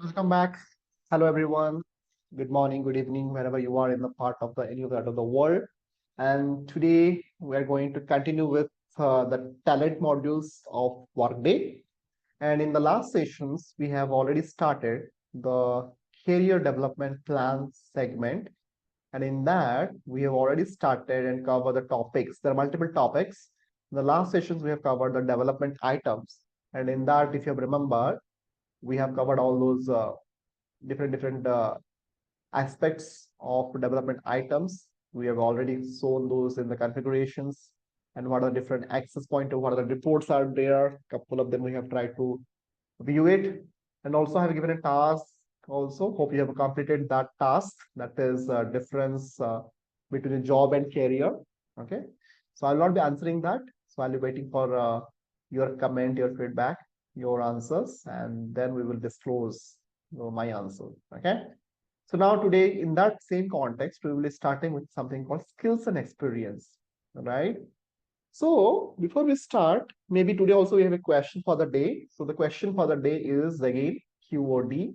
Welcome back. Hello, everyone. Good morning, good evening, wherever you are in the part of the any part of the world. And today we are going to continue with the talent modules of Workday. And in the last sessions, we have already started the career development plan segment. And in that, we have already started and covered the topics. There are multiple topics. In the last sessions, we have covered the development items. And in that, if you remember, we have covered all those different aspects of development items. We have already shown those in the configurations and what are the different access point or what are the reports are there. Couple of them we have tried to view it, and also have given a task. Also, hope you have completed that task. That is difference between a job and career. Okay, so I'll not be answering that. So I'll be waiting for your comment, your feedback, your answers, and then we will disclose my answer. Okay. So now today, in that same context, we will be starting with something called skills and experience, right? So before we start, maybe today also we have a question for the day. So the question for the day is again QOD.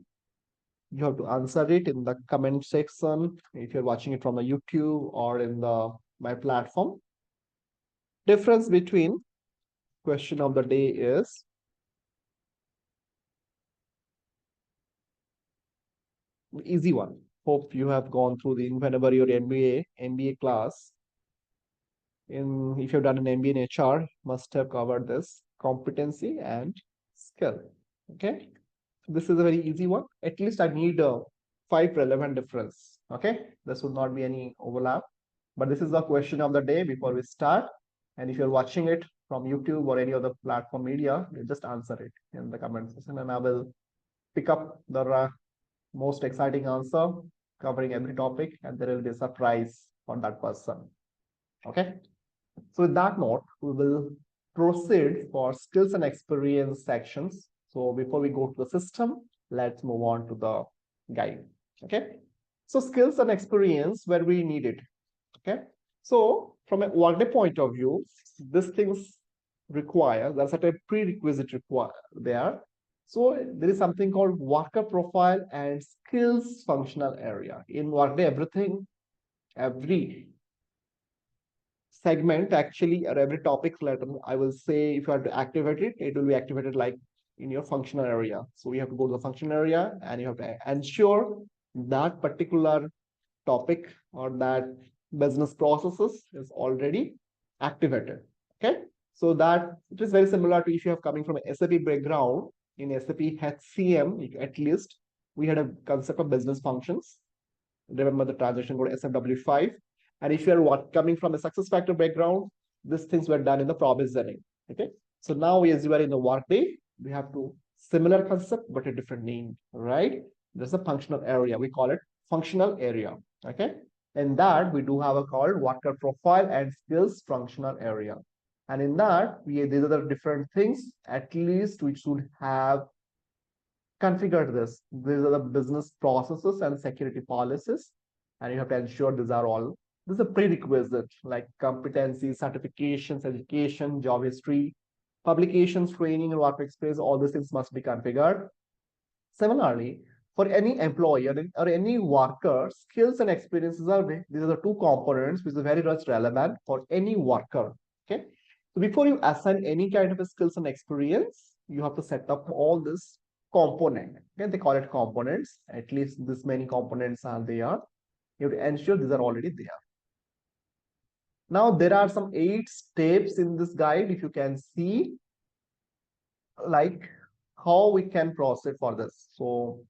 You have to answer it in the comment section if you're watching it from the YouTube or in the my platform. Difference between question of the day is easy one. Hope you have gone through the whenever your MBA class in if you've done an MBA in HR, must have covered this competency and skill. Okay, so this is a very easy one. At least I need five relevant difference. Okay, this would not be any overlap. But this is the question of the day before we start. And if you're watching it from YouTube or any other platform media, you just answer it in the comment section, and I will pick up the most exciting answer covering every topic, and there will be a surprise for that person. Okay. So with that note, we will proceed for skills and experience sections. So before we go to the system, let's move on to the guide. Okay. So skills and experience where we need it. Okay. So from a Workday point of view, these things require, there's a prerequisite require there. So there is something called worker profile and skills functional area. In Workday, every segment actually, or every topic letter, I will say if you have to activate it, it will be activated like in your functional area. So we have to go to the functional area and you have to ensure that particular topic or that business processes is already activated. Okay. So that it is very similar to if you have coming from an SAP background. In SAP HCM, at least we had a concept of business functions. Remember the transition code SFW5. And if you are coming from a success factor background, these things were done in the provisioning. Okay. So now as you are in the Workday, we have to similar concept but a different name, right? There's a functional area. We call it functional area. Okay. In that we do have a called worker profile and skills functional area. And in that, these are the different things, at least we should have configured this. These are the business processes and security policies. And you have to ensure these are all, this is a prerequisite like competency, certifications, education, job history, publications, training, and work experience, all these things must be configured. Similarly, for any employee or any worker, skills and experiences are, these are the two components which are very much relevant for any worker. Okay. So before you assign any kind of a skills and experience, you have to set up all this component. Okay, they call it components. At least this many components are there. You have to ensure these are already there. Now there are some 8 steps in this guide. If you can see, like how we can proceed for this. So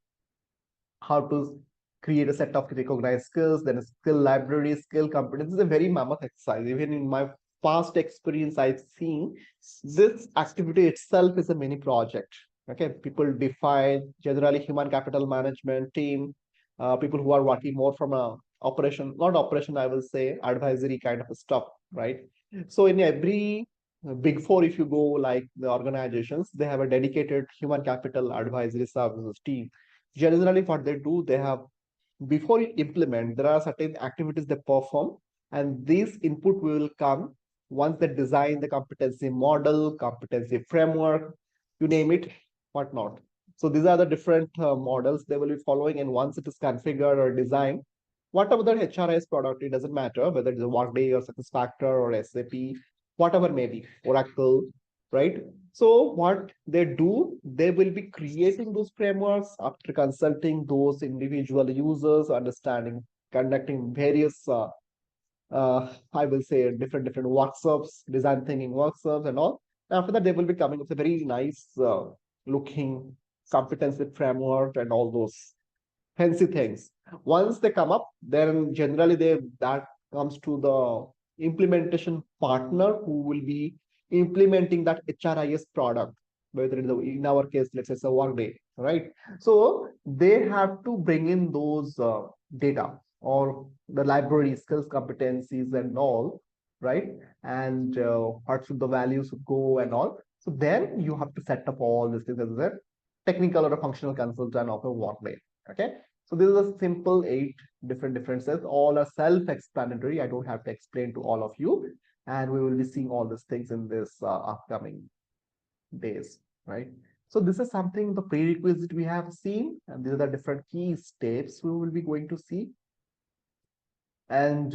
how to create a set of recognized skills, then a skill library, skill competence. This is a very mammoth exercise. Even in my past experience, I've seen this activity itself is a mini project. Okay, people define generally human capital management team, people who are working more from a operation, not operation, I will say advisory kind of stuff, right? So in every big four, if you go like the organizations, they have a dedicated human capital advisory services team. Generally, what they do, they have before you implement, there are certain activities they perform, and these input will come once they design the competency model, competency framework, you name it, whatnot. So these are the different models they will be following. And once it is configured or designed, whatever the HRIS product, it doesn't matter whether it's a Workday or SuccessFactors or SAP, whatever may be, Oracle, right? So what they do, they will be creating those frameworks after consulting those individual users, understanding, conducting various I will say different workshops, design thinking workshops and all. After that, they will be coming with a very nice looking competency framework and all those fancy things. Once they come up, then generally they that comes to the implementation partner who will be implementing that HRIS product, whether in our case, let's say it's a Workday, right? So they have to bring in those data or the library skills, competencies, and all, right? And what should the values go and all. So then you have to set up all these things as a technical or a functional consultant of a Workday. Okay. So this is a simple 8 different differences. All are self-explanatory. I don't have to explain to all of you. And we will be seeing all these things in this upcoming days, right? So this is something the prerequisite we have seen, and these are the different key steps we will be going to see. And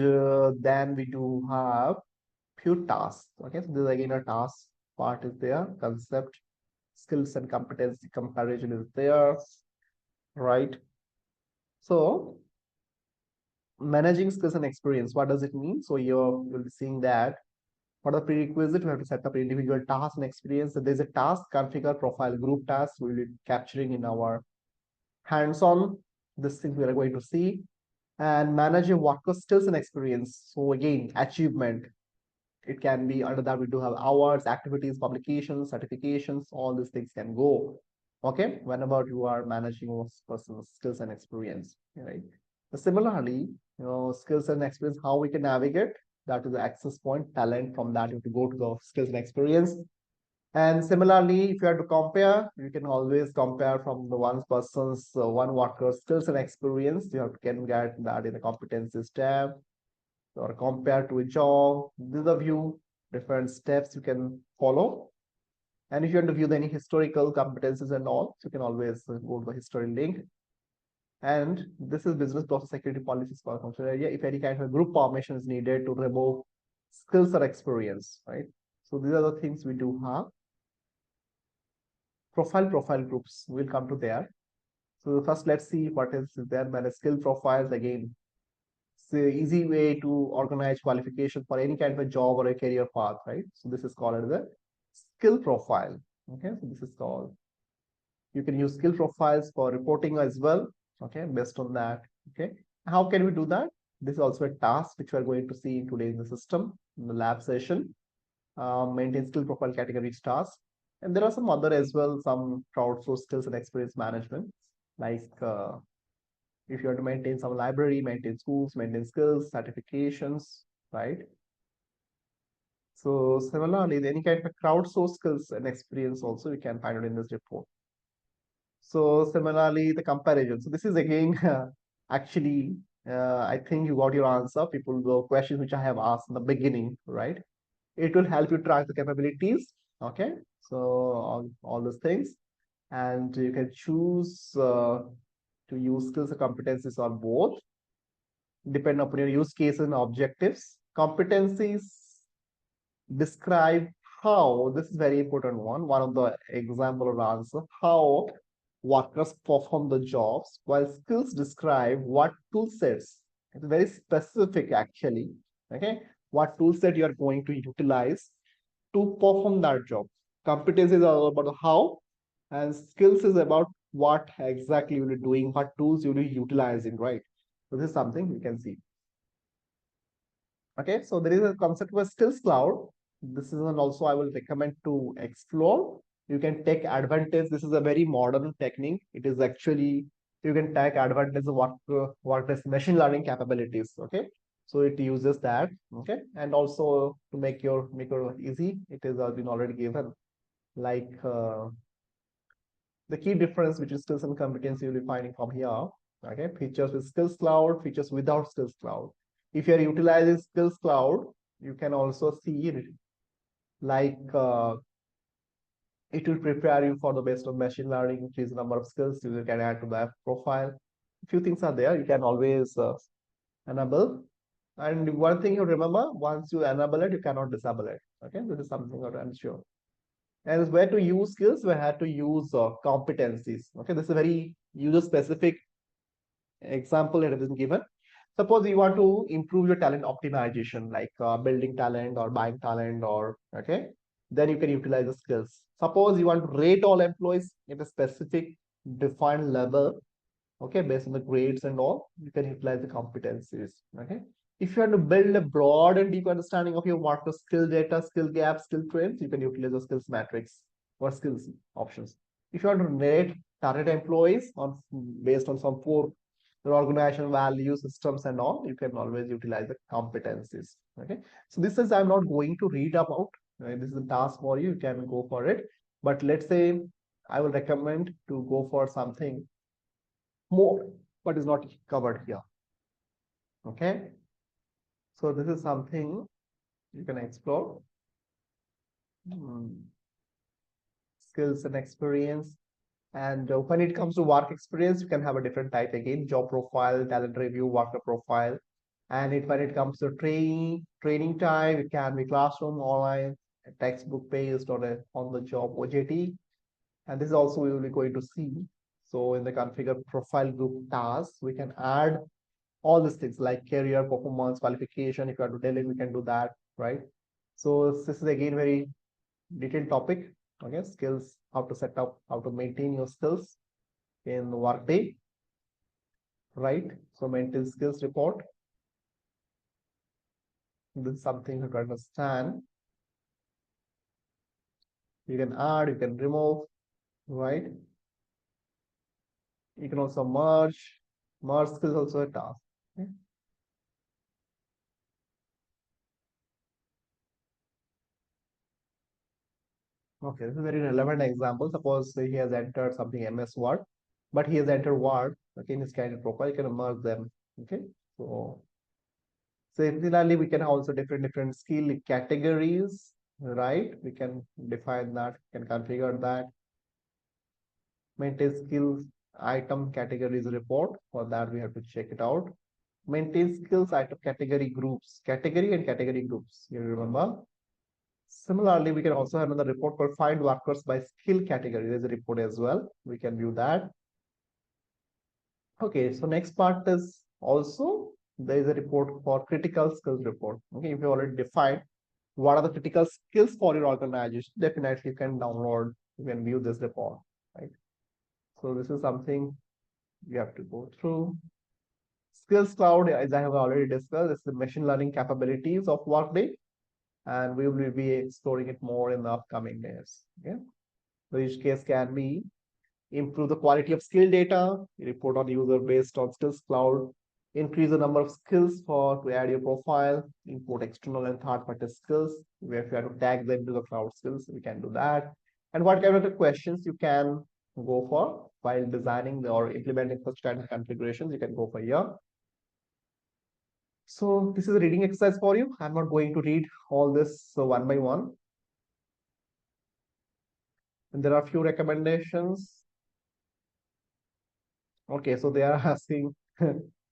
then we do have few tasks. Okay, so this is again a task part is there, concept, skills and competency comparison is there, right? So managing skills and experience, what does it mean? So you'll be seeing that for the prerequisite, we have to set up individual tasks and experience. So there's a task configure profile group task we'll be capturing in our hands-on. This thing we are going to see. And manage your worker skills and experience. So again, achievement. It can be under that we do have hours, activities, publications, certifications, all these things can go. Okay, whenever you are managing personal skills and experience, right? Similarly, skills and experience, how we can navigate, that is the access point, talent. From that, you have to go to the skills and experience. And similarly, if you have to compare, you can always compare from the one person's, one worker's skills and experience. You have to can get that in the competencies tab or compare to a job. This is a view, different steps you can follow. And if you want to view any historical competencies and all, you can always go to the history link. And this is business process security policies for a functional area. If any kind of group formation is needed to remove skills or experience, right? So these are the things we do have. Profile groups, we'll come to there. So first, let's see what is there by the skill profiles again. It's an easy way to organize qualification for any kind of a job or a career path, right? So this is called as a skill profile. Okay, so this is called. You can use skill profiles for reporting as well. Okay, based on that. Okay, how can we do that? This is also a task which we are going to see today in the system in the lab session. Maintain skill profile categories task. And there are some other as well, some crowdsourced skills and experience management, like if you want to maintain some library, maintain schools, maintain skills, certifications, right? So similarly, any kind of crowdsourced skills and experience also you can find it in this report. So similarly, the comparison. So this is again, actually, I think you got your answer. People, the questions which I have asked in the beginning, right? It will help you track the capabilities. Okay, so all those things, and you can choose to use skills or competencies or both, depend upon your use case and objectives. Competencies describe how, this is very important one of the example or answer, how workers perform the jobs, while skills describe what tool sets. It's very specific actually. Okay, what tool set you are going to utilize to perform that job. Competence is all about the how, and skills is about what exactly you'll be doing, what tools you'll be utilizing, right? So this is something we can see. Okay, so there is a concept of skills cloud. This is one also I will recommend to explore. You can take advantage. This is a very modern technique. It is actually, you can take advantage of what is machine learning capabilities. Okay, so it uses that. Okay, and also to make your easy, it is been already given. Like the key difference between skills and competency you'll be finding from here. Okay, features with skills cloud, features without skills cloud. If you're utilizing skills cloud, you can also see it like It will prepare you for the based on machine learning, increase the number of skills you can add to the profile. A few things are there. You can always enable. And one thing you remember, once you enable it, you cannot disable it. Okay, this is something that I'm sure. And where to use skills, we had to use competencies. Okay, this is a very user specific example that has been given. Suppose you want to improve your talent optimization, like building talent or buying talent, or okay, then you can utilize the skills. Suppose you want to rate all employees at a specific defined level, okay, based on the grades and all, you can utilize the competencies. Okay, if you want to build a broad and deep understanding of your market skill data, skill gaps, skill trends, you can utilize the skills matrix or skills options. If you want to rate target employees on based on some four organization value systems and all, you can always utilize the competencies. Okay, so this is I'm not going to read about, right? This is a task for you, you can go for it. But let's say I will recommend to go for something more what is not covered here. Okay, so this is something you can explore. Skills and experience. And when it comes to work experience, you can have a different type again: job profile, talent review, worker profile. And when it comes to training time, it can be classroom, online, textbook based, or on the job OJT. And this is also we will be going to see. So in the configure profile group tasks, we can add all these things like career, performance, qualification. If you want to tell it, we can do that, right? So this is again very detailed topic. Okay, skills, how to set up, how to maintain your skills in Workday, right? So maintain skills report. This is something to understand. You can add, you can remove, right? You can also merge. Merge skills also a task. Okay. Okay, this is a very relevant example. Suppose he has entered something MS Word, but he has entered Word, okay, in his candidate profile, you can merge them. Okay, so similarly, we can also different skill categories, right? We can define that, can configure that. Maintain skills item categories report. For that, we have to check it out. Maintain skills item category groups, category and category groups. You remember? Similarly, we can also have another report called find workers by skill category. There's a report as well. We can view that. Okay, so next part is also there is a report for critical skills report. Okay, if you already defined what are the critical skills for your organization, definitely you can download, you can view this report, right? So this is something you have to go through. Skills Cloud, as I have already discussed, is the machine learning capabilities of Workday, and we will be exploring it more in the upcoming days. Okay, the use case can be improve the quality of skill data, report on user based on Skills Cloud, increase the number of skills for to add your profile, import external and third-party skills. Where if you have to tag them to the cloud skills, we can do that. And what kind of the questions you can go for while designing or implementing such kind of configurations, you can go for here. So this is a reading exercise for you. I'm not going to read all this one by one. And there are a few recommendations. Okay, so they are asking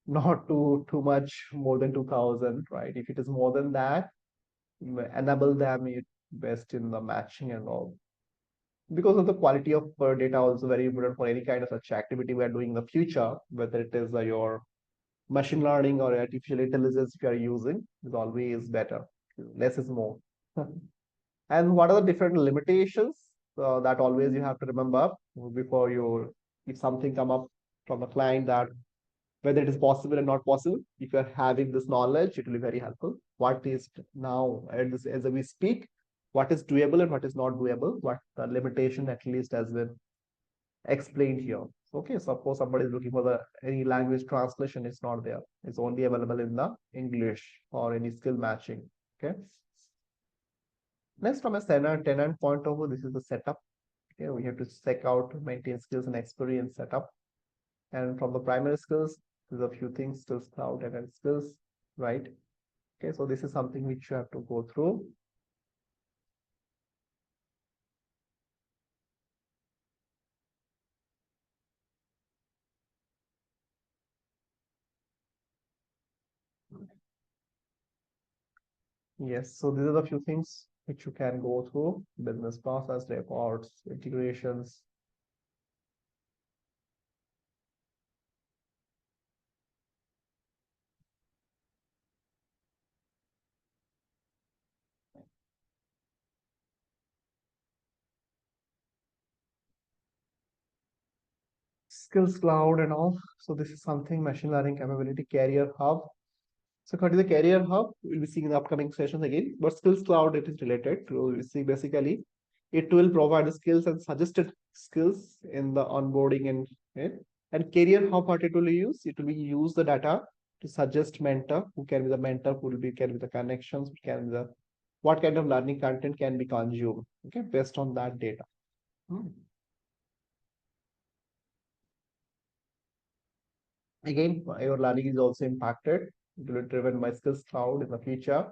not too much more than 2000, right? If it is more than that, enable them best in the matching and all. Because of the quality of data also very important for any kind of such activity we are doing in the future, whether it is your machine learning or artificial intelligence if you are using, is always better. Less is more. And what are the different limitations that always you have to remember before you, if something come up from a client that whether it is possible or not possible, if you are having this knowledge, it will be very helpful. What is now, as we speak, what is doable and what is not doable, what the limitation at least has been explained here. Okay, suppose somebody is looking for the any language translation, it's not there. It's only available in the English or any skill matching. Okay. Next, from a tenant point of view, this is the setup. Okay, we have to check out maintain skills and experience setup. And from the primary skills, there's a few things, skills cloud and skills, right? Okay, so this is something which you have to go through. Yes, so these are the few things which you can go through: business process, reports, integrations. Skills cloud and all. So this is something machine learning capability career hub. So coming to the career hub, we'll be seeing in the upcoming sessions again. But skills cloud, it is related to, we see basically it will provide the skills and suggested skills in the onboarding and career hub. What it will use? It will be use the data to suggest mentor, who can be the mentor, who will be can be the connections, who can be the what kind of learning content can be consumed. Okay, based on that data. Hmm. Again, your learning is also impacted. It will be driven by skills cloud in the future.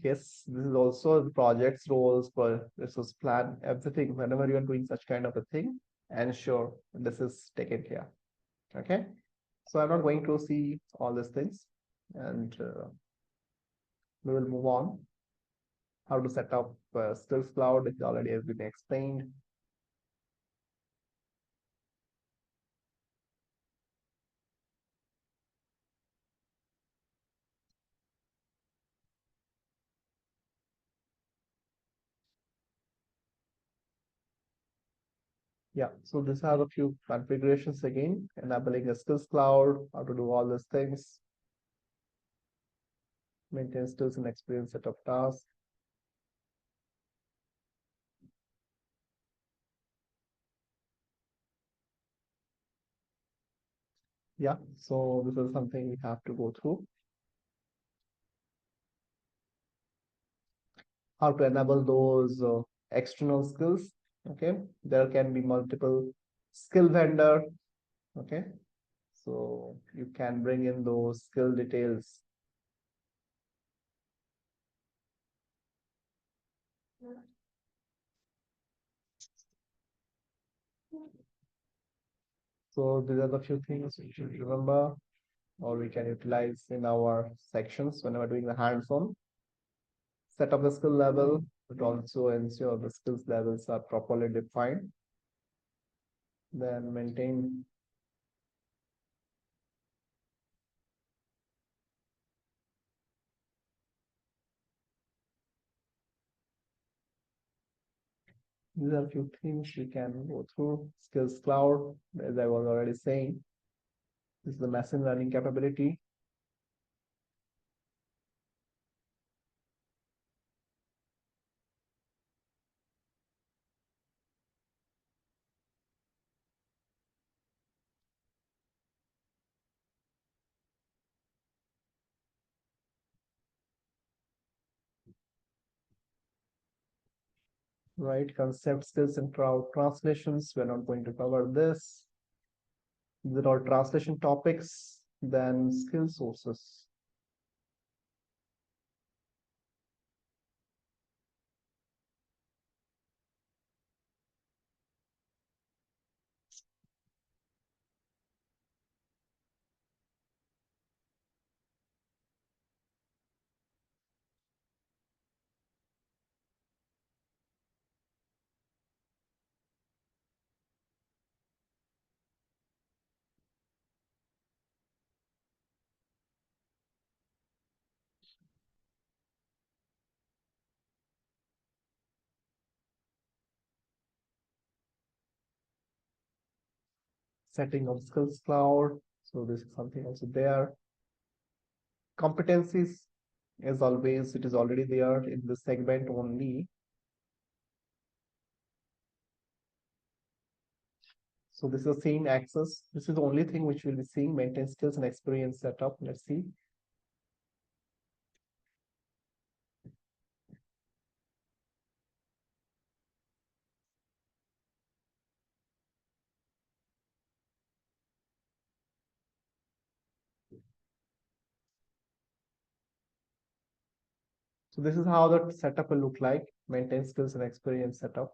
Yes, this is also the projects, roles, for resource plan, everything. Whenever you are doing such kind of a thing, ensure this is taken care. Okay. So I'm not going to see all these things, and we will move on. How to set up Skills Cloud, it already has been explained. Yeah, so these are the few configurations again, enabling a Skills Cloud, how to do all these things, maintain skills and experience set of tasks. Yeah, so this is something we have to go through. How to enable those external skills. Okay, there can be multiple skill vendor. Okay, so you can bring in those skill details. So these are the few things we should remember, or we can utilize in our sections whenever doing the hands-on. Set up the skill level, but also ensure the skills levels are properly defined. Then maintain. These are a few things we can go through. Skills cloud, as I was already saying, this is the machine learning capability. Right? Concept skills and crowd translations. We're not going to cover this. These are all translation topics. Then skill sources. Setting of skills cloud. So this is something also there. Competencies, as always, it is already there in the segment only. So this is the same access. This is the only thing which we'll be seeing: maintain skills and experience setup. Let's see. So this is how the setup will look like: maintain skills and experience setup.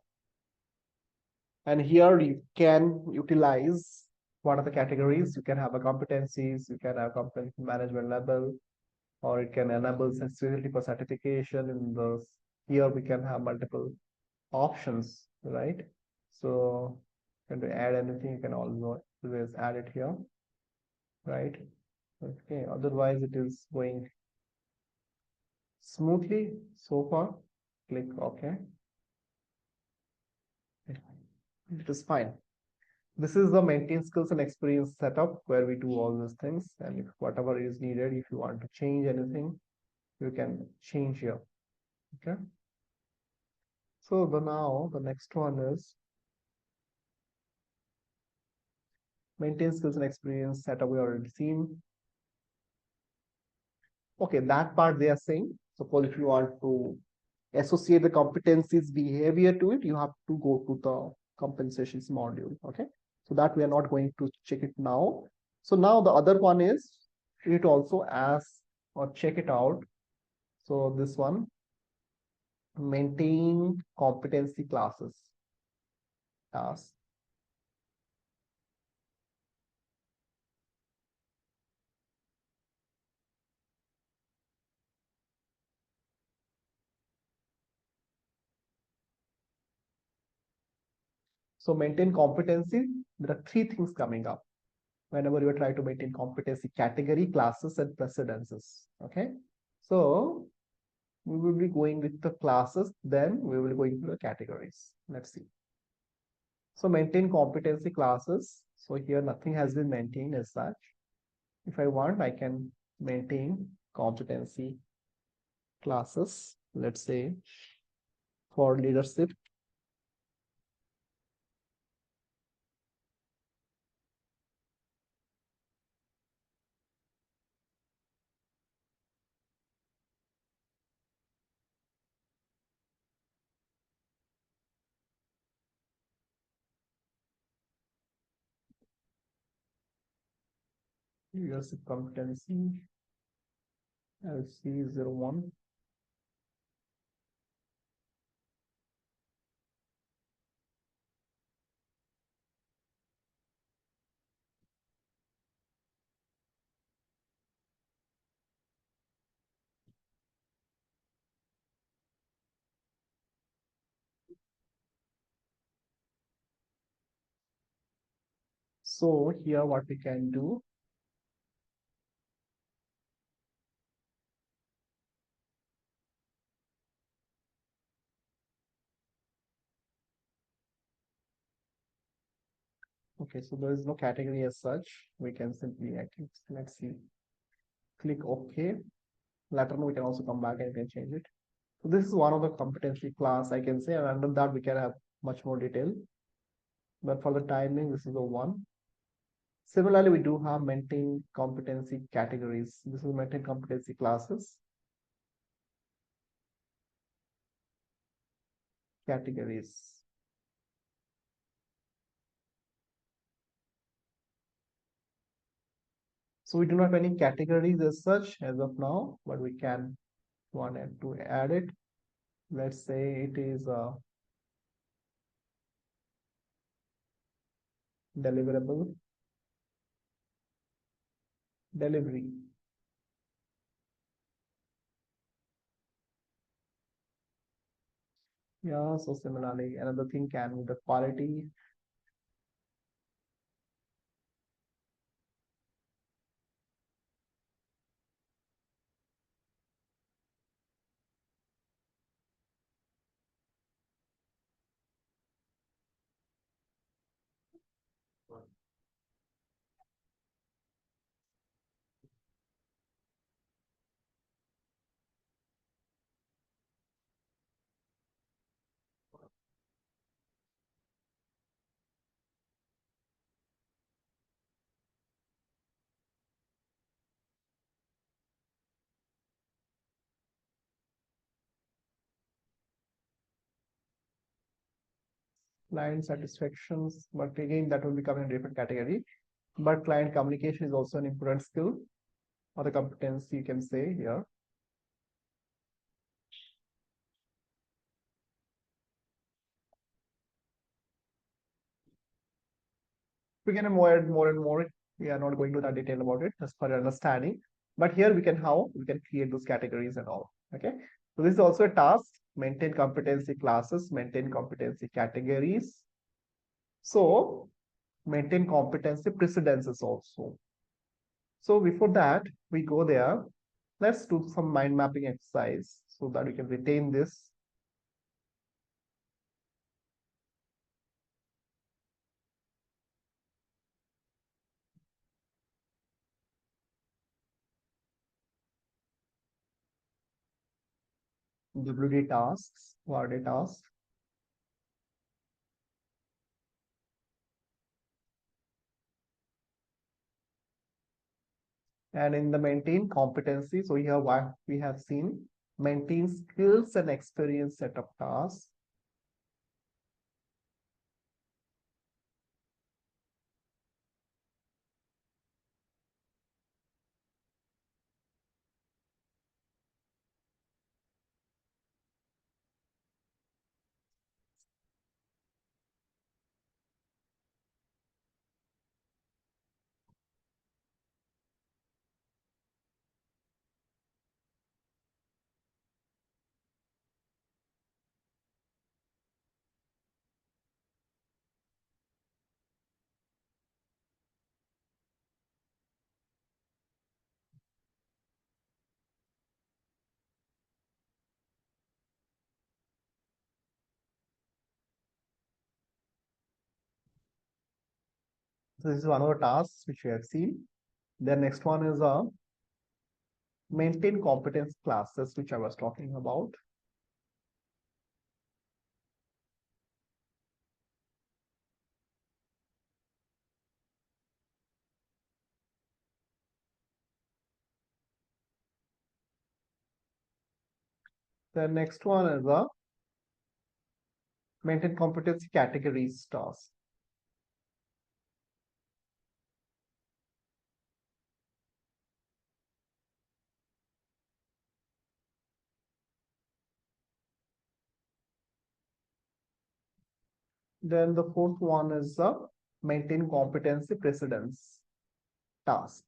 And here you can utilize What are the categories? You can have a competencies, you can have competency management level, or it can enable accessibility for certification. In the here we can have multiple options, right? So when to add anything, you can always add it here, right? Okay, otherwise it is going smoothly so far. Click OK. It is fine. This is the maintain skills and experience setup where we do all these things. And if whatever is needed, if you want to change anything, you can change here. Okay. So now the next one is maintain skills and experience setup. We already seen. Okay, that part they are saying. Suppose if you want to associate the competencies behavior to it, you have to go to the compensations module. Okay. So that we are not going to check it now. So now the other one is it also ask or check it out. So this one, maintain competency classes task. So maintain competency, there are three things coming up whenever you try to maintain competency: category, classes, and precedences. Okay. So we will be going with the classes, then we will go into the categories. Let's see. So maintain competency classes. So here nothing has been maintained as such. If I want, I can maintain competency classes. Let's say for leadership, leadership competency, LC01. So here what we can do, okay, so there is no category as such. We can simply, let's see, click OK. Later on, we can also come back and we can change it. So this is one of the competency class I can say, and under that we can have much more detail. But for the timing, this is the one. Similarly, we do have maintain competency categories. This is maintain competency classes, categories. So we do not have any categories as such as of now, but we can want to add it. Let's say it is a deliverable, delivery. Yeah, so similarly, another thing can be the quality. Client satisfactions, but again, that will become a different category. But client communication is also an important skill or the competence you can say here. We can avoid more and more. We are not going to that detail about it, just for your understanding. But here we can how we can create those categories and all. Okay. So this is also a task. Maintain competency classes, maintain competency categories. So maintain competency precedences also. So before that, we go there. Let's do some mind mapping exercise so that we can retain this. WD tasks, Workday tasks. And in the maintain competency, so here what we have seen, maintain skills and experience set of tasks. So this is one of the tasks which we have seen. The next one is maintain competence classes, which I was talking about. The next one is maintain competency categories task. Then the fourth one is maintain competency precedence task.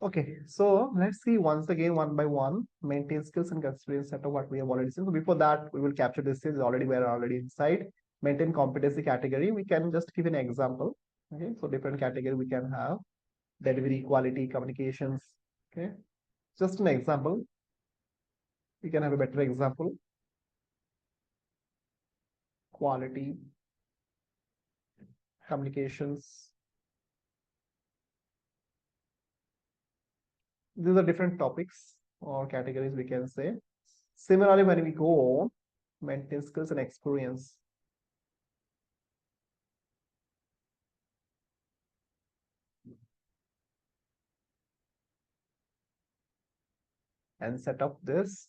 Okay, so let's see once again, one by one, maintain skills and experience set of what we have already seen. So before that, we will capture this is already, we're already inside. Maintain competency category. We can just give an example. Okay, so different category we can have delivery, quality, communications. Okay, just an example. We can have a better example. Quality, communications. These are different topics or categories we can say. Similarly, when we go on, maintain skills and experience. And set up this.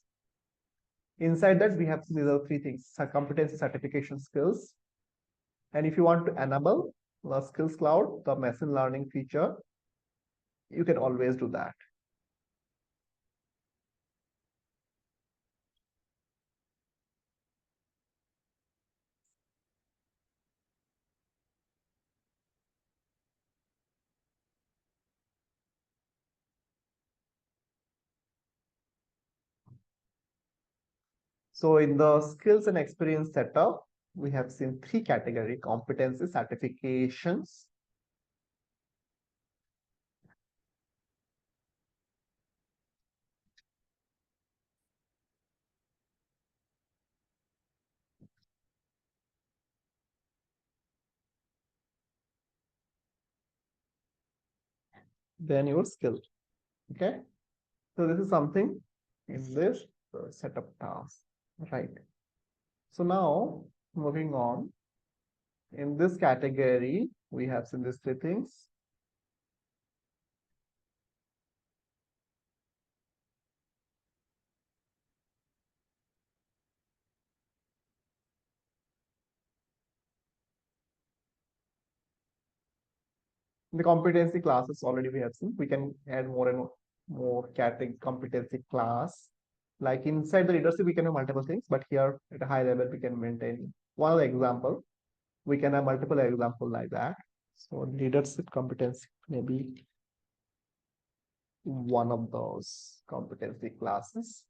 Inside that, we have these are three things: competency, certification, skills. And if you want to enable the skills cloud, the machine learning feature, you can always do that. So in the skills and experience setup, we have seen three category: competency, certifications, then your skill. Okay. So this is something in this setup task, right? So now moving on, in this category, we have seen these three things. The competency classes already we have seen. We can add more and more category competency class. Like inside the leadership, we can have multiple things, but here at a high level, we can maintain one example. We can have multiple example like that. So leadership competency maybe one of those competency classes.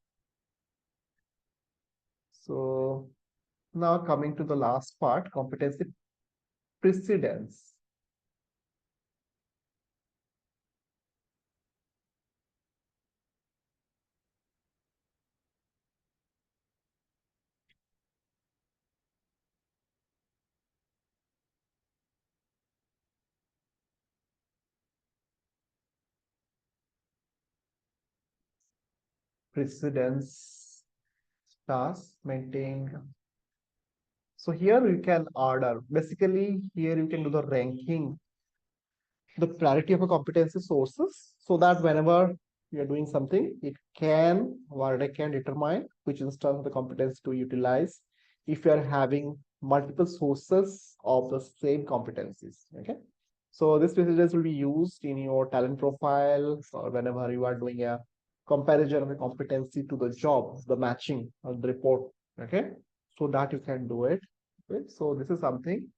So now coming to the last part, competency precedence. Precedence task maintain. So here you can order. Basically, here you can do the ranking, the priority of a competency sources, so that whenever you are doing something, it can, Workday can determine which instance of the competence to utilize if you are having multiple sources of the same competencies. Okay. So this precedence will be used in your talent profile or whenever you are doing a comparison of the competency to the job, the matching of the report. Okay. So that you can do it. Okay. So this is something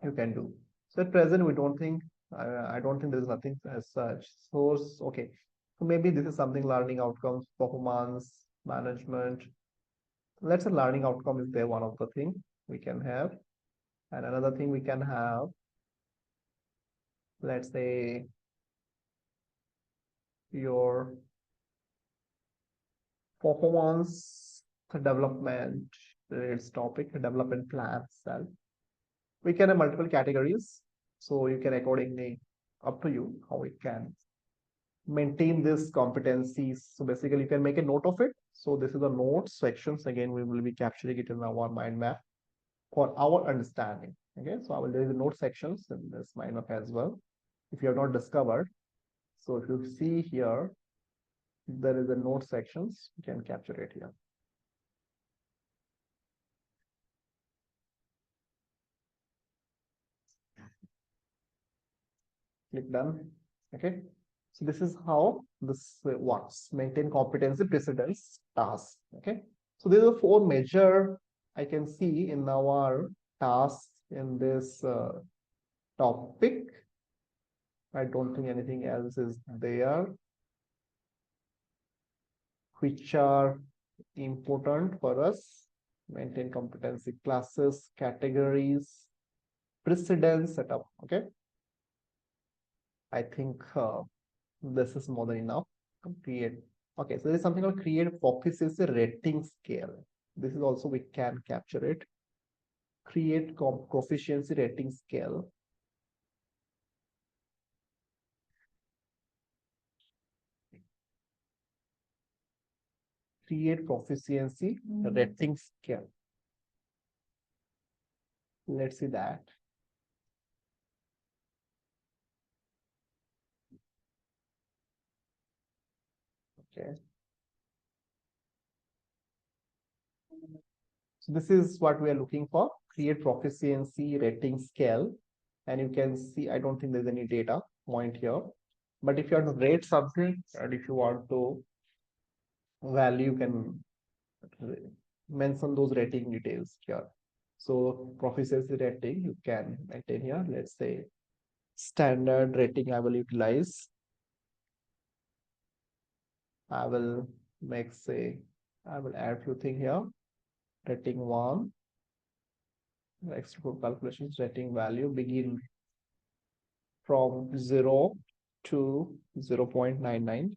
you can do. So at present, we don't think, I don't think there is nothing as such. Source, okay. So maybe this is something learning outcomes, performance, management. Let's say learning outcome is there, one of the thing we can have. And another thing we can have, let's say your performance development, its topic, development plan itself. We can have multiple categories. So you can accordingly, up to you how it can maintain this competencies. So basically you can make a note of it. So this is the notes sections. Again, we will be capturing it in our mind map for our understanding. Okay, so I will do the note sections in this mind map as well. If you have not discovered, so if you see here, there is a note sections, you can capture it here. Click done. Okay, so this is how this works. Maintain competency precedence task. Okay, so these are four major I can see in our tasks in this topic. I don't think anything else is there which are important for us. Maintain competency classes, categories, precedence setup. Okay, I think this is more than enough. Create. Okay, so there's something called create proficiency rating scale. This is also we can capture it. Create proficiency rating scale. Create proficiency rating scale. Let's see that. Okay. So this is what we are looking for. Create proficiency rating scale. And you can see, I don't think there's any data point here. But if you want to rate something and if you want to value, you can mention those rating details here. So proficiency rating, you can maintain here. Let's say standard rating I will utilize. I will make say, I will add few things here. Rating one, extra calculations, rating value begin from 0 to 0.99.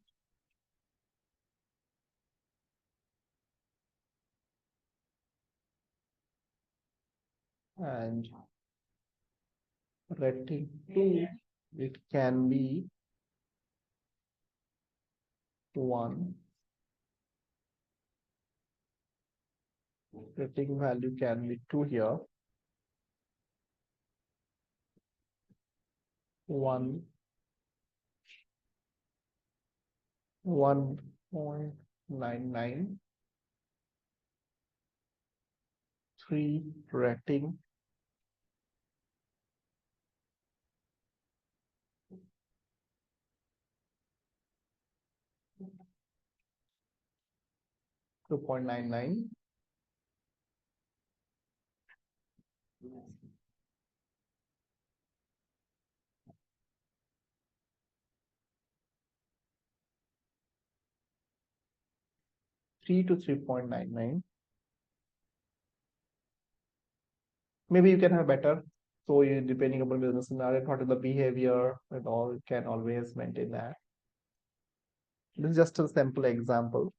And rating 2, it can be 1. Rating value can be 2 here. 1, 1.99. 3 rating 2.99. 3 to 3.99. Maybe you can have better. So you, depending upon business scenario, what is the behavior and all, you can always maintain that. This is just a simple example.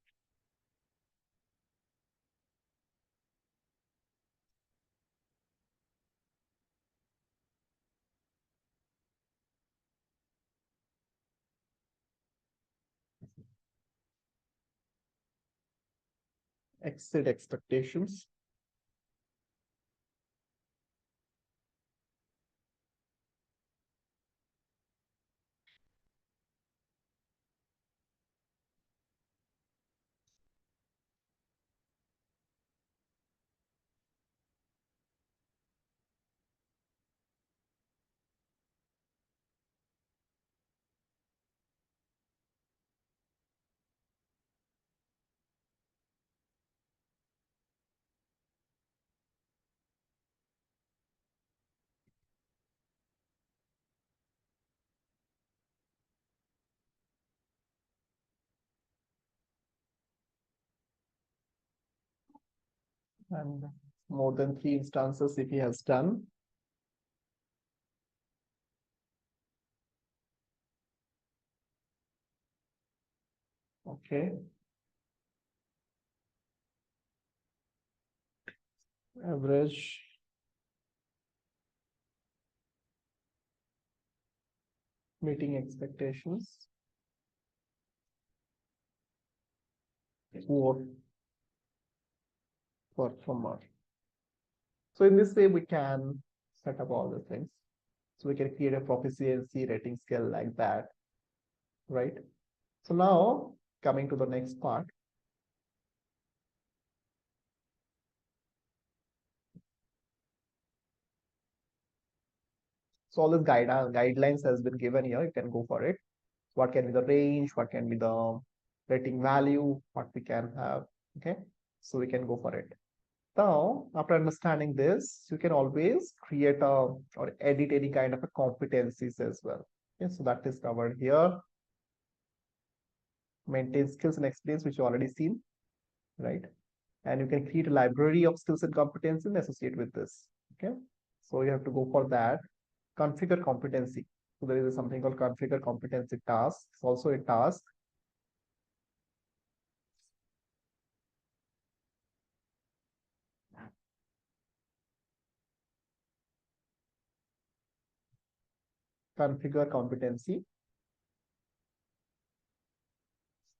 Exceed expectations. And more than 3 instances if he has done. Okay. Average meeting expectations. Poor performer. So in this way, we can set up all the things. So we can create a proficiency rating scale like that, right? So now coming to the next part. So all the guidelines has been given here. You can go for it. What can be the range? What can be the rating value? What we can have? Okay. So we can go for it. Now, after understanding this, you can always create a or edit any kind of a competencies as well. Okay, so that is covered here. Maintain skills and experience, which you already seen, right? And you can create a library of skills and competencies associated with this. Okay, so you have to go for that. Configure competency. So there is something called configure competency task. It's also a task. Configure competency.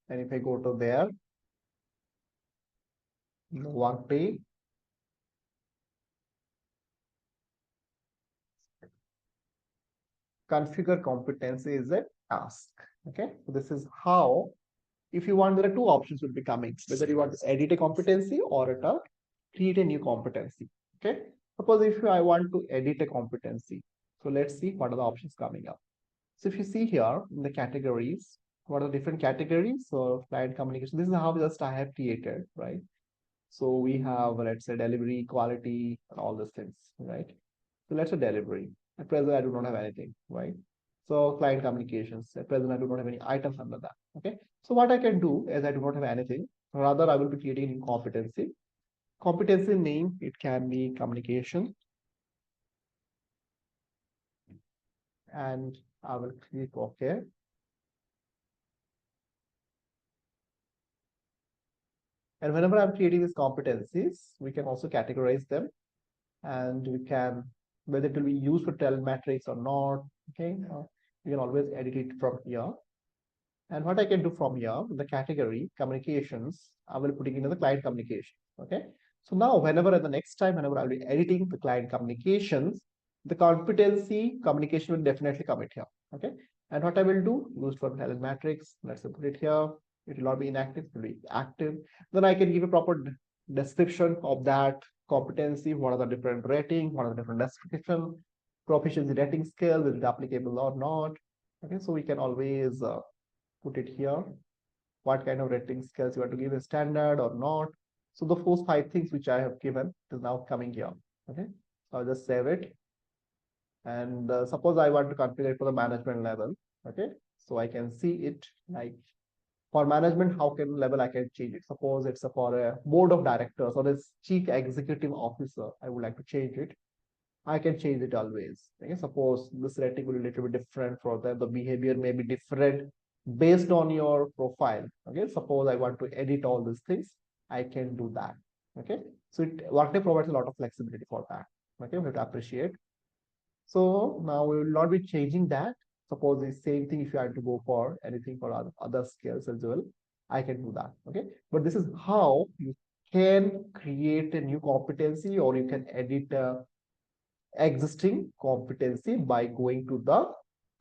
And if I go to there, Workday, configure competency is a task. Okay, so this is how, if you want, there are two options will be coming, whether you want to edit a competency or create a new competency. Okay, suppose if I want to edit a competency, so let's see what are the options coming up. So if you see here in the categories, what are the different categories? So client communication, this is how just I have created, right? So we have, let's say, delivery, quality, and all these things, right? So let's say delivery. At present, I do not have anything, right? So client communications. At present, I do not have any items under that. Okay. So what I can do is I do not have anything. Rather, I will be creating a competency. Competency name, it can be communication. And I will click OK. And whenever I'm creating these competencies, we can also categorize them, and we can, whether it will be used for talent metrics or not. Okay. You can always edit it from here. And what I can do from here, the category communications, I will put it into the client communication. Okay. So now, whenever the next time, whenever I'll be editing the client communications, the competency communication will definitely come it here. Okay. And what I will do, use for talent matrix, let's put it here. It will not be inactive, it will be active. Then I can give a proper description of that competency. What are the different rating? What are the different description? Proficiency rating scale, is it applicable or not? Okay. So we can always put it here. what kind of rating scales you want to give, a standard or not. So the first 5 things which I have given is now coming here. Okay, so I'll just save it. And suppose I want to configure it for the management level. Okay, so I can see it like for management, how can level I can change it. Suppose it's for a board of directors or a chief executive officer, I would like to change it. I can change it always. Okay, suppose this rating will be a little bit different for them. The behavior may be different based on your profile. Okay, suppose I want to edit all these things, I can do that. Okay, so Workday provides a lot of flexibility for that. Okay, we have to appreciate. So now we will not be changing that. Suppose the same thing if you had to go for anything for other skills as well, I can do that. Okay, but this is how you can create a new competency or you can edit a existing competency by going to the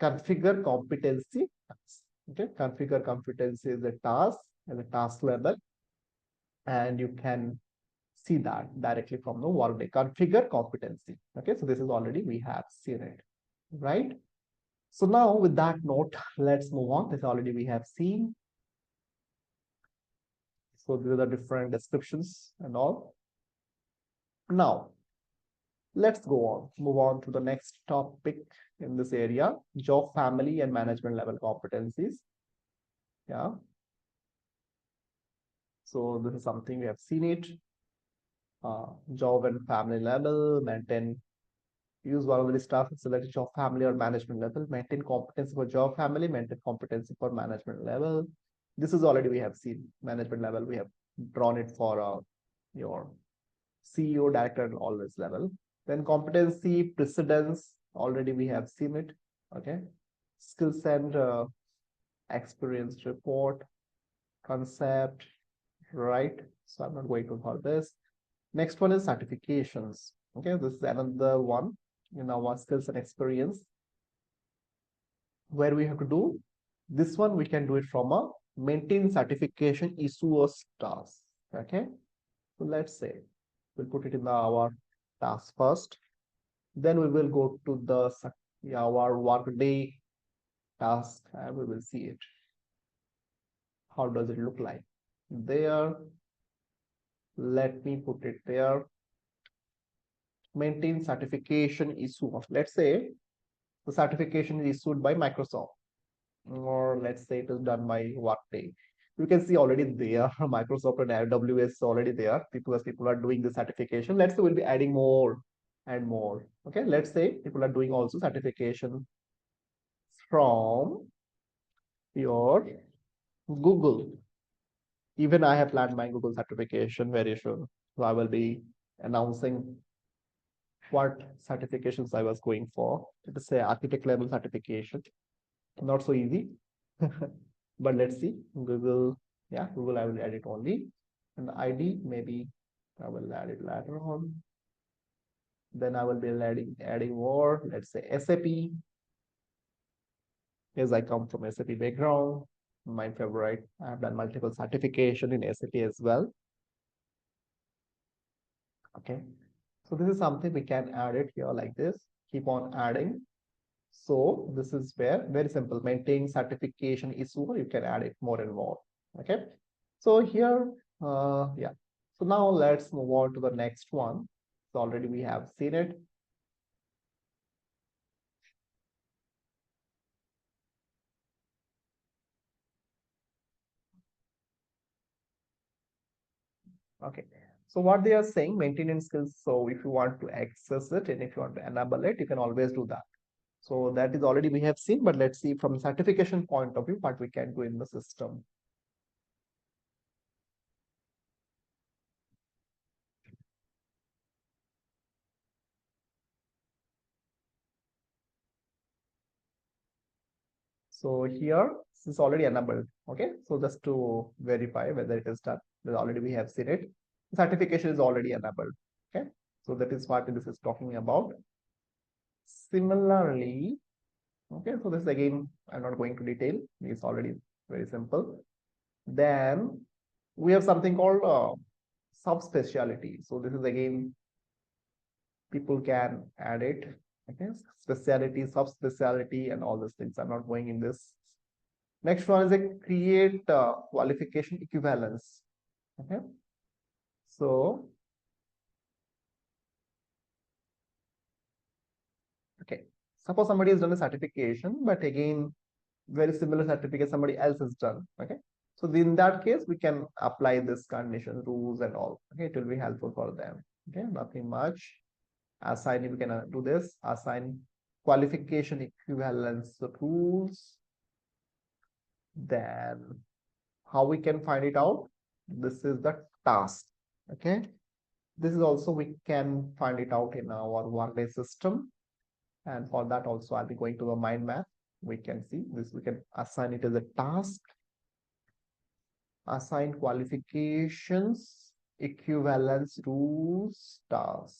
configure competency task. Okay, configure competency is a task as a task level, and you can see that directly from the Workday configure competency. Okay, so this is already we have seen it, right? So now with that note, let's move on. This already we have seen. So these are the different descriptions and all. Now let's go on, move on to the next topic in this area, job, family, and management level competencies. Yeah. So this is something we have seen it. Job and family level, maintain, use one of the stuff, select job, family, or management level, maintain competency for job, family, maintain competency for management level. This is already we have seen management level. We have drawn it for your CEO, director, and all this level. Then competency, precedence, already we have seen it. Okay. Skills and experience report, concept, right? So I'm not going to for this. Next one is certifications. Okay, this is another one in our skills and experience where we have to do this one. We can do it from a maintain certification issuers task. Okay, so let's say we'll put it in our task first. Then we will go to the our Workday task and we will see it. How does it look like? There, let me put it there. Maintain certification issue. Let's say the certification is issued by Microsoft, or let's say it is done by Workday. You can see already there, Microsoft and AWS already there. People are doing the certification. Let's say we'll be adding more and more. Okay, let's say people are doing also certification from your Google. Even I have planned my Google certification very soon. So I will be announcing what certifications I was going for. It is a architect level certification. Not so easy. But let's see. Google, yeah, Google I will add it only. And the ID, maybe I will add it later on. Then I will be adding more, let's say SAP. As I come from SAP background, my favorite. I have done multiple certification in SAP as well. Okay. So this is something we can add it here like this. Keep on adding. So this is where very simple maintain certification issue. You can add it more and more. Okay. So here, yeah. So now let's move on to the next one. So already we have seen it. Okay. So what they are saying, maintenance skills. So if you want to access it and if you want to enable it, you can always do that. So that is already we have seen, but let's see from certification point of view what we can do in the system. So here this is already enabled. Okay, so just to verify whether it is done, already we have seen it. Certification is already enabled. Okay, so that is what this is talking about. Similarly, okay, so this again I'm not going to detail. It's already very simple. Then we have something called subspecialty. So this is again people can add it. Okay, specialty, subspecialty, and all these things. I'm not going in this Next one is a create qualification equivalence. Okay. So, okay. Suppose somebody has done a certification, but again, very similar certificate somebody else has done. Okay. So in that case, we can apply this condition, rules and all. Okay. It will be helpful for them. Okay. Nothing much. Assign, we can do this. Assign qualification equivalence rules. Then how we can find it out? This is the task. Okay. This is also we can find it out in our Workday system. And for that also, I'll be going to the mind map. We can see this, we can assign it as a task, assign qualifications, equivalence rules, task.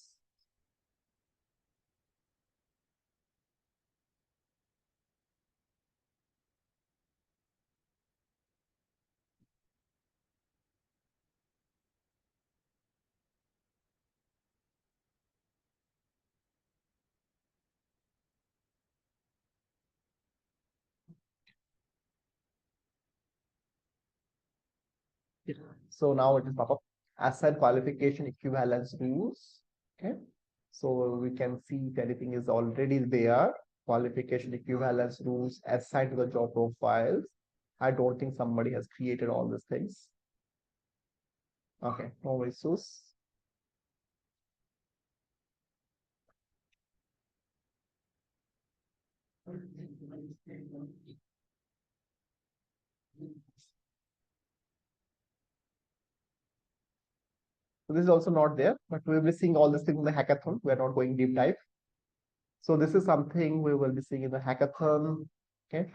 So now it is pop up assign qualification equivalence rules. Okay. So we can see if anything is already there. Qualification equivalence rules assigned to the job profiles. I don't think somebody has created all these things. Okay, no issues. So this is also not there, but we will be seeing all these things in the hackathon. We are not going deep dive. So this is something we will be seeing in the hackathon. Okay.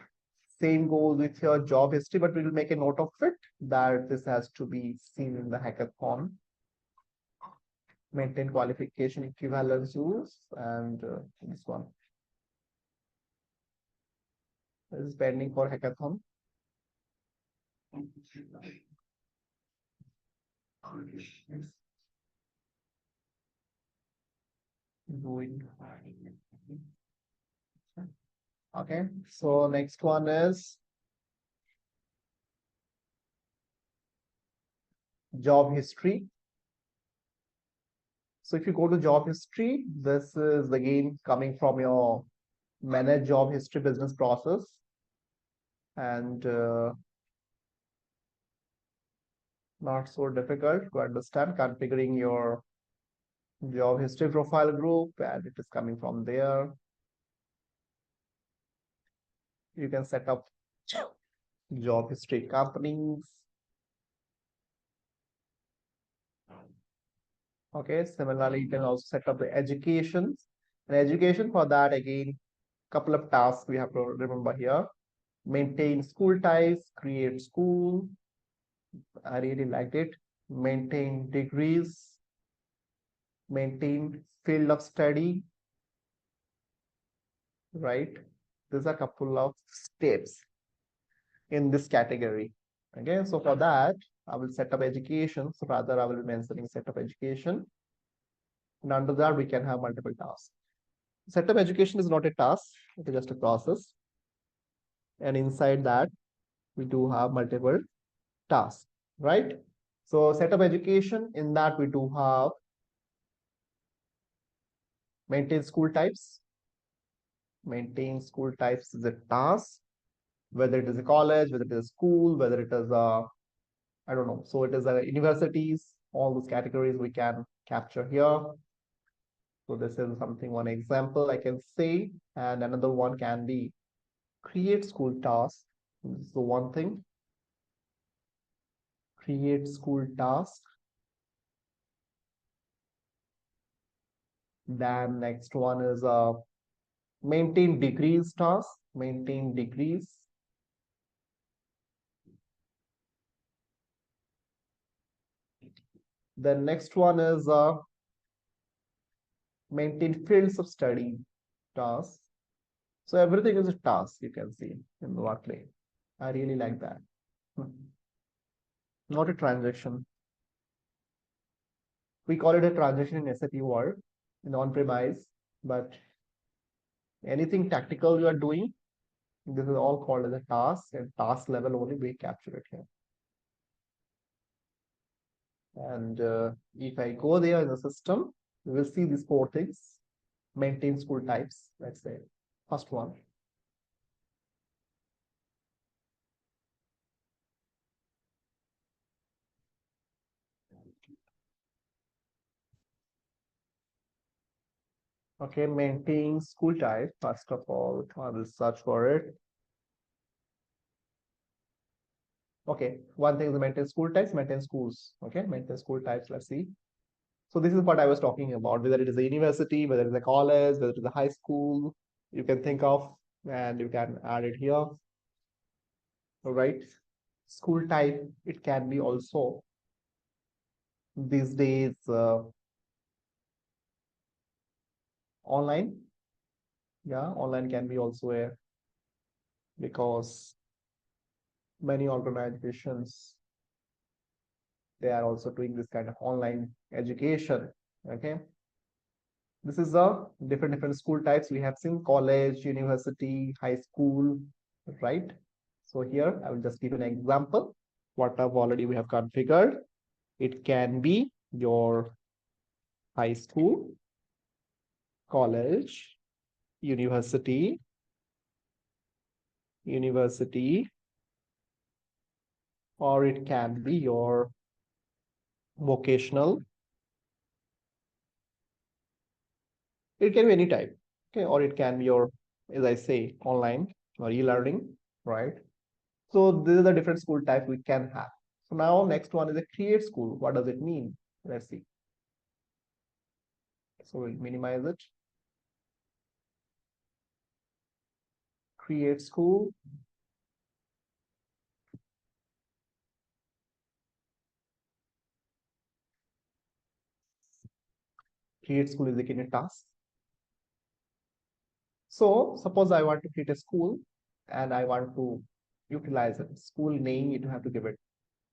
Same goes with your job history, but we will make a note of it that this has to be seen in the hackathon. Maintain qualification equivalence rules and this one. This is pending for hackathon. Doing. Okay, so next one is job history. So if you go to job history, this is again coming from your manage job history business process. And not so difficult to understand, configuring your job history profile group, and it is coming from there. You can set up job history companies. Okay, similarly, you can also set up the education. And education for that, again, couple of tasks we have to remember here. Maintain school ties, create school. I really liked it. Maintain degrees, maintain field of study, right? There's a couple of steps in this category. Okay, so for that, I will set up education. So rather, I will be mentioning set up education. And under that, we can have multiple tasks. Set up education is not a task, it is just a process. And inside that, we do have multiple tasks, right? So set up education, in that we do have maintain school types. Maintain school types is a task, whether it is a college, whether it is a school, whether it is a, I don't know. So it is a universities, all those categories we can capture here. So this is something, one example I can say, and another one can be create school task. This is the one thing. Create school task. Then next one is maintain degrees task. Maintain degrees. The next one is maintain fields of study task. So everything is a task, you can see in the Workday. I really like that. Not a transaction. We call it a transaction in SAP world, in on-premise, but anything tactical you are doing, This is all called as a task, and task level only we capture it here. And if I go there in the system, we will see these four things. Maintain school types, let's say. First one. Okay, maintain school type. First of all, I will search for it. Okay, one thing is maintain school types, maintain schools. Okay, maintain school types. Let's see. So this is what I was talking about, whether it is a university, whether it is a college, whether it is a high school, you can think of and you can add it here. All right. School type, it can be also these days online. Yeah, online can be also a because many organizations they are also doing this kind of online education. Okay. This is the different school types. We have seen college, university, high school, right? So here I will just give an example. What I've already we have configured. It can be your high school, college, university, university, or it can be your vocational. It can be any type. Okay, or it can be your, as I say, online or e-learning, right? So these are the different school types we can have. So now next one is a create school. What does it mean? Let's see. So we'll minimize it. Create school. Create school is again a task. So suppose I want to create a school and I want to utilize it. School name you have to give it.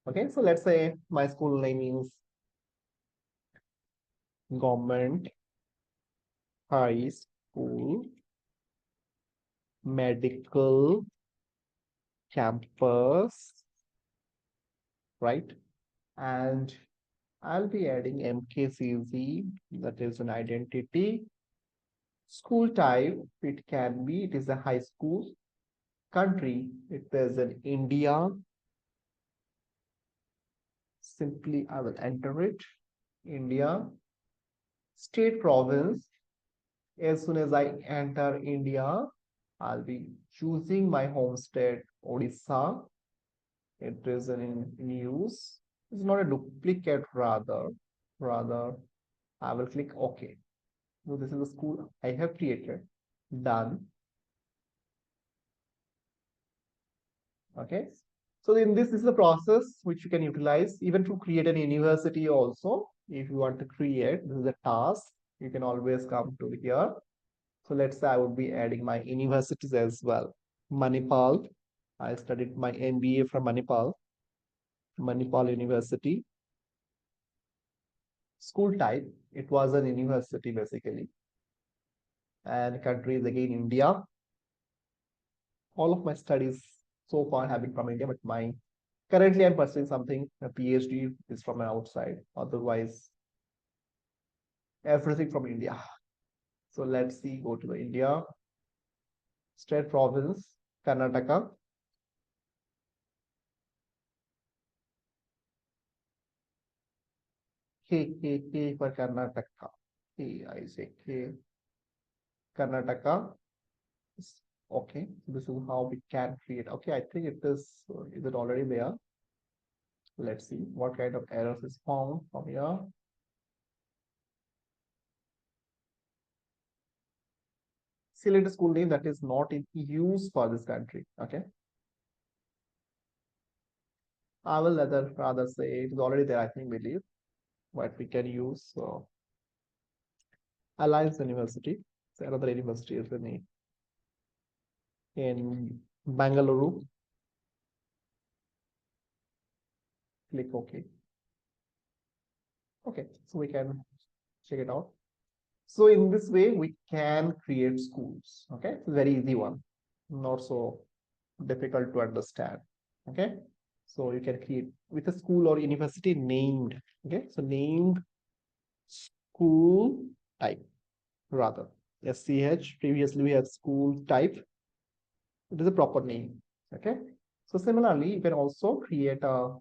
Okay, so let's say my school name is Government High School Medical Campus, right? And I'll be adding MKCZ, that is an identity. School type, it can be, it is a high school. Country, it is an India. Simply, I will enter it. India. State province, as soon as I enter India, I'll be choosing my home state, Odisha. It is in use. It's not a duplicate, rather, I will click OK. So this is the school I have created. Done. Okay. So in this is the process which you can utilize even to create an university also. If you want to create, this is a task. You can always come to here. So let's say I would be adding my universities as well. Manipal. I studied my MBA from Manipal. Manipal University. School type, it was an university basically. And country is again India. All of my studies so far have been from India, but my currently I'm pursuing something, a PhD is from outside. Otherwise, everything from India. So let's see, go to the India. State province, Karnataka. K for Karnataka. K, I say K. Karnataka. Okay, this is how we can create. Okay, I think it is it already there? Let's see what kind of errors is found from here. Select a school name that is not in use for this country. Okay, I will rather say it is already there. I think believe, but we can use Alliance University. So another university is in Bangalore. Click OK. Okay, so we can check it out. So in this way, we can create schools. Okay, it's a very easy one. not so difficult to understand. Okay, so you can create with a school or university named. Okay, so named school type rather. SCH, previously we had school type. It is a proper name. Okay, so similarly you can also create a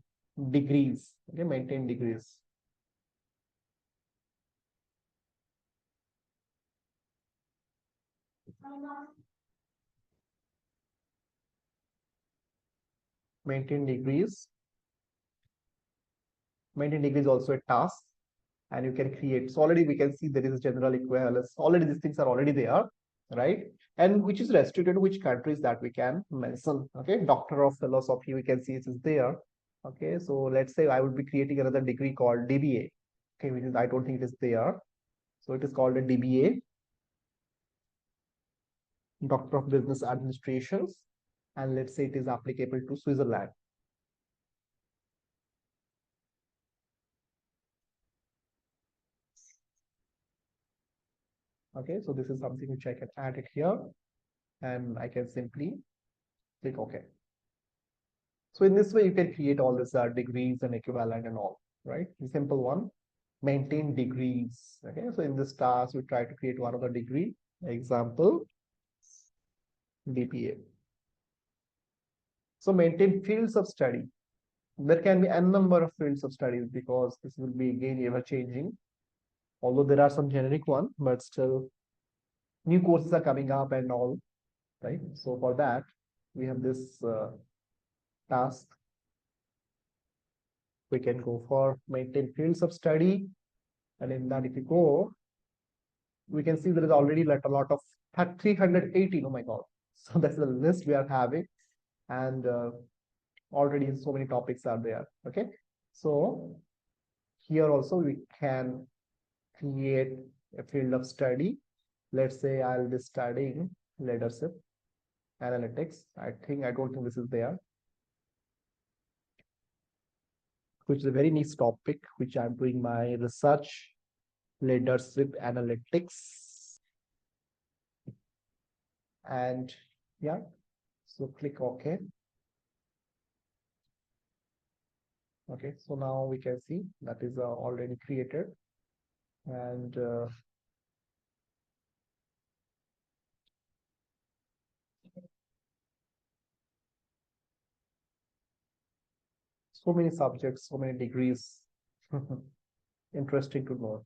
degrees. Okay, maintain degrees. Maintain degrees. Maintain degrees also a task, and you can create. So already we can see there is a general equivalence. Already these things are already there, right? And which is restricted to which countries that we can mention. Okay, Doctor of Philosophy, we can see it is there. Okay, so let's say I would be creating another degree called DBA. Okay, which is I don't think it is there. So it is called a DBA, Doctor of Business Administrations, and let's say it is applicable to Switzerland. Okay, so this is something which I can add it here, and I can simply click OK. So in this way, you can create all this degrees and equivalent and all, right? The simple one, maintain degrees. Okay, so in this task, we try to create one of the degree. Example, DPA. So maintain fields of study. There can be a number of fields of studies because this will be again ever changing. Although there are some generic one, but still new courses are coming up and all, right? So for that, we have this task. We can go for maintain fields of study. And in that, if you go, we can see there is already like a lot of 318. Oh my God. So that's the list we are having. And already so many topics are there. Okay. So here also we can create a field of study. Let's say I'll be studying leadership analytics. I don't think this is there, which is a very niche topic, which I'm doing my research, leadership analytics. And yeah, so click OK. Okay, so now we can see that is already created, and so many subjects, so many degrees. Interesting to know.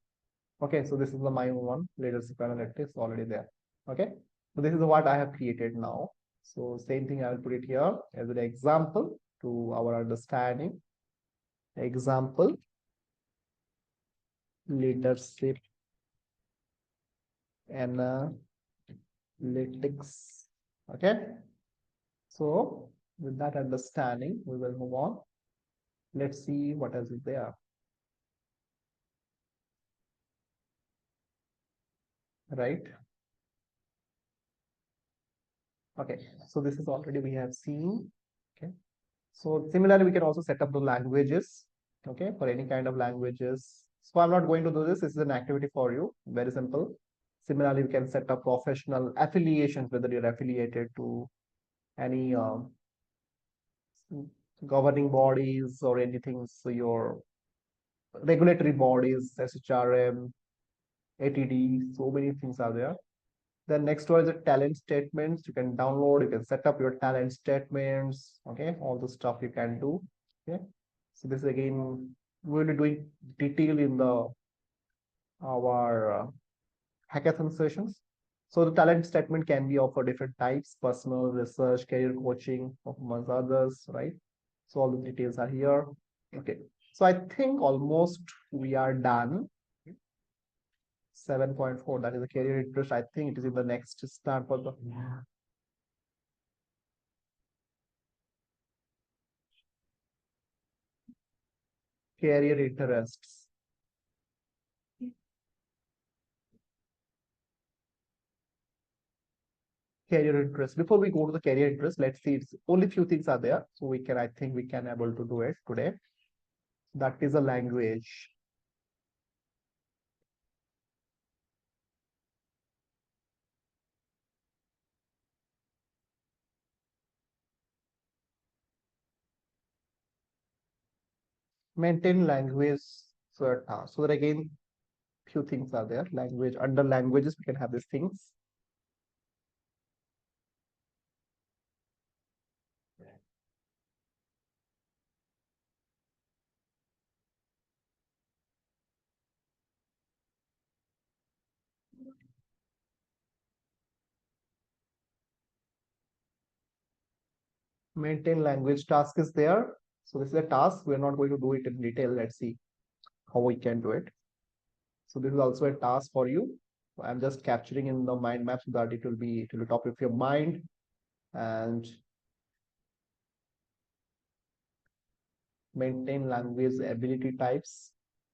Okay, so this is the my one, leadership analytics already there. Okay, so this is what I have created now. So same thing I will put it here as an example to our understanding. Example, leadership analytics. Okay, so with that understanding, we will move on. Let's see what else is there. Right. Okay, so this is already we have seen. Okay, so similarly we can also set up the languages. Okay, for any kind of languages. So I'm not going to do this. This is an activity for you, very simple. Similarly, we can set up professional affiliations, whether you're affiliated to any governing bodies or anything. So your regulatory bodies, SHRM, ATD, so many things are there. The next one is the talent statements. You can download, you can set up your talent statements. Okay, all the stuff you can do. Okay, so this again, we will be doing detail in the our hackathon sessions. So the talent statement can be of different types: personal, research, career coaching, amongst others, right? So all the details are here. Okay, so I think almost we are done. 7.4, that is a career interest. I think it is in the next start for the career interests. Career interest. Before we go to the career interest, let's see. It's only few things are there, so we can. I think we can able to do it today. That is a language. Maintain language task. So that again, few things are there. Language, under languages, we can have these things. Maintain language task is there. So this is a task. We're not going to do it in detail. Let's see how we can do it. So this is also a task for you. I'm just capturing in the mind map so that it will be top of your mind. And maintain language ability types.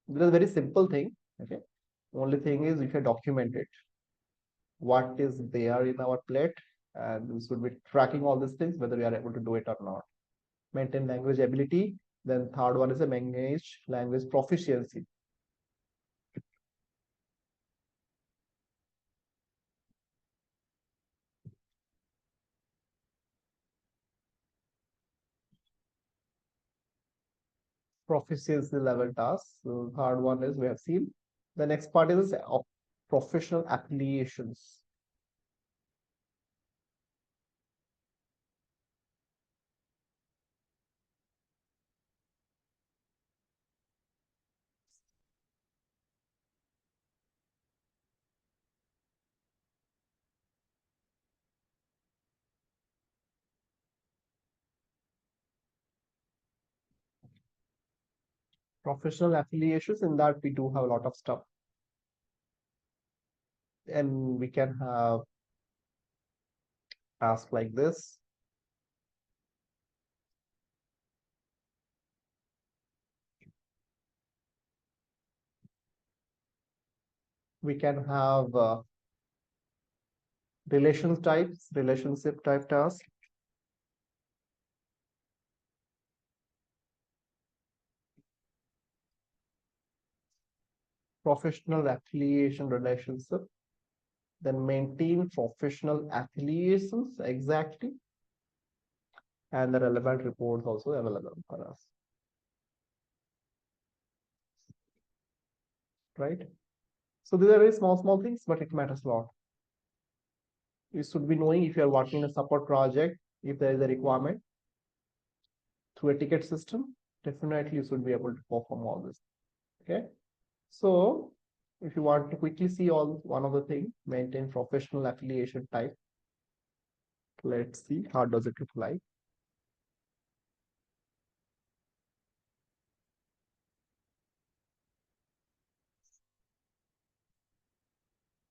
This is a very simple thing. Okay. Only thing is if you document it, what is there in our plate, and we should be tracking all these things, whether we are able to do it or not. Maintain language ability. Then third one is a manage language proficiency. Proficiency level task. So third one is we have seen. The next part is professional affiliations. Professional affiliations, in that we do have a lot of stuff, and we can have tasks like this. We can have relations types, relationship type tasks. Professional affiliation relationship, then maintain professional affiliations exactly, and the relevant reports also available for us, right? So these are very small things, but it matters a lot. You should be knowing if you are working in a support project, if there is a requirement through a ticket system, definitely you should be able to perform all this. Okay. So if you want to quickly see all one of the thing, maintain professional affiliation type. Let's see how does it look like.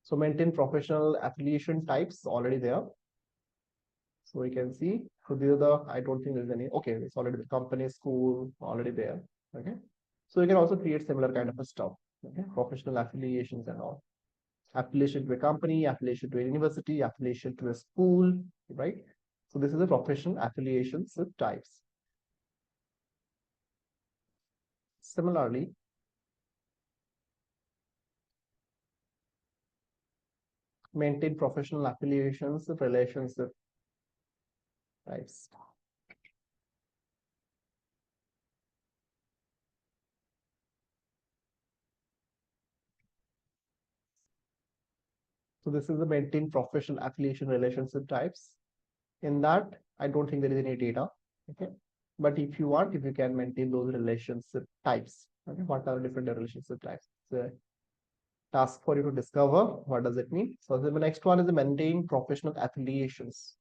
So maintain professional affiliation types already there. So we can see. So these are the, I don't think there's any, okay, it's already the company, school, already there. Okay. So you can also create similar kind of a stuff. Okay. Professional affiliations and all. Affiliation to a company, affiliation to a university, affiliation to a school, right? So this is the professional affiliations types. Similarly, maintain professional affiliations relationship types. So this is the maintain professional affiliation relationship types. In that, I don't think there is any data. Okay. But if you want, if you can maintain those relationship types, okay, what are different relationship types? The task for you to discover what does it mean. So the next one is the maintain professional affiliations.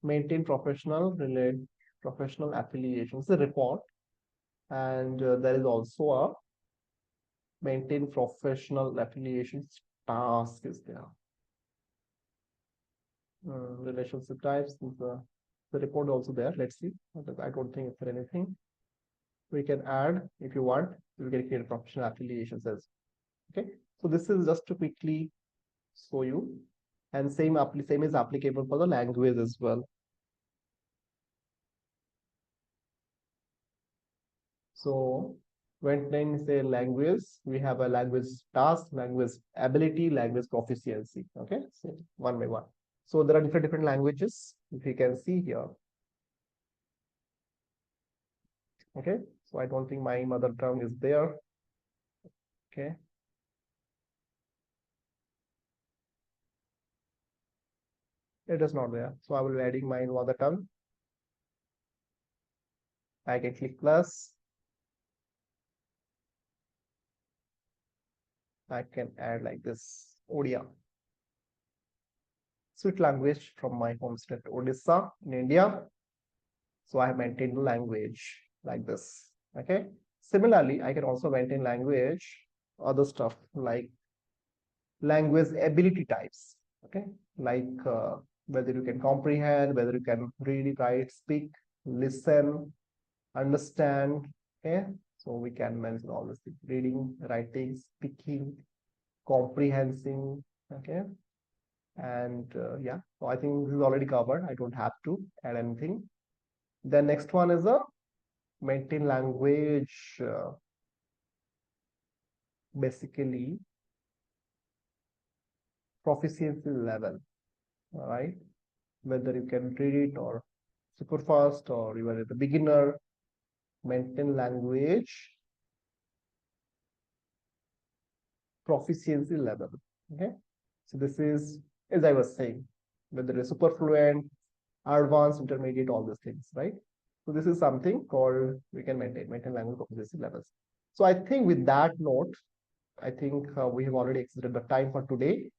Maintain professional affiliations. The report, and there is also a maintain professional affiliations task is there. Relationship types, the report also there. Let's see. I don't think it's anything. We can add if you want. We can create professional affiliations as okay. So this is just to quickly show you, and same is applicable for the language as well. So When then say language, we have a language task, language ability, language proficiency. Okay, so one by one. So there are different languages, if you can see here. Okay, so I don't think my mother tongue is there. Okay. It is not there. So I will be adding my mother tongue. I can click plus. I can add like this Odia. Sweet language from my home state Odisha in India. So I have maintained the language like this. Okay. Similarly, I can also maintain language, other stuff like language ability types. Okay. Like whether you can comprehend, whether you can read, write, speak, listen, understand. Okay. So we can mention all this thing: reading, writing, speaking, comprehending. Okay. And yeah, so I think this is already covered. I don't have to add anything. The next one is a maintain language, basically proficiency level. All right, whether you can read it or super fast or you are a beginner. Maintain language proficiency level. Okay, so this is, as I was saying, whether it's super fluent, advanced, intermediate, all these things, right? So this is something called we can maintain language proficiency levels. So I think with that note, I think we have already exceeded the time for today.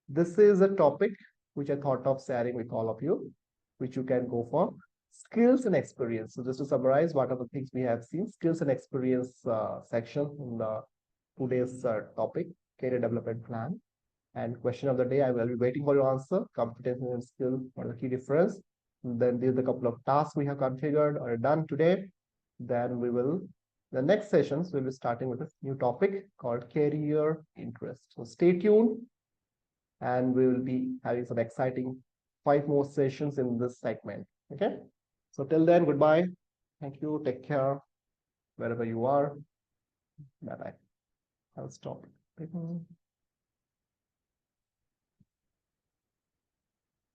This is a topic which I thought of sharing with all of you, which you can go for skills and experience. So just to summarize, what are the things we have seen? Skills and experience section in the today's topic, career development plan. And question of the day, I will be waiting for your answer. Competence and skill, what are the key difference? Then there's a couple of tasks we have configured or done today. Then we will, the next sessions, we'll be starting with a new topic called career interest. So stay tuned and we will be having some exciting 5 more sessions in this segment. Okay. So till then, goodbye. Thank you. Take care wherever you are. Bye bye. I'll stop.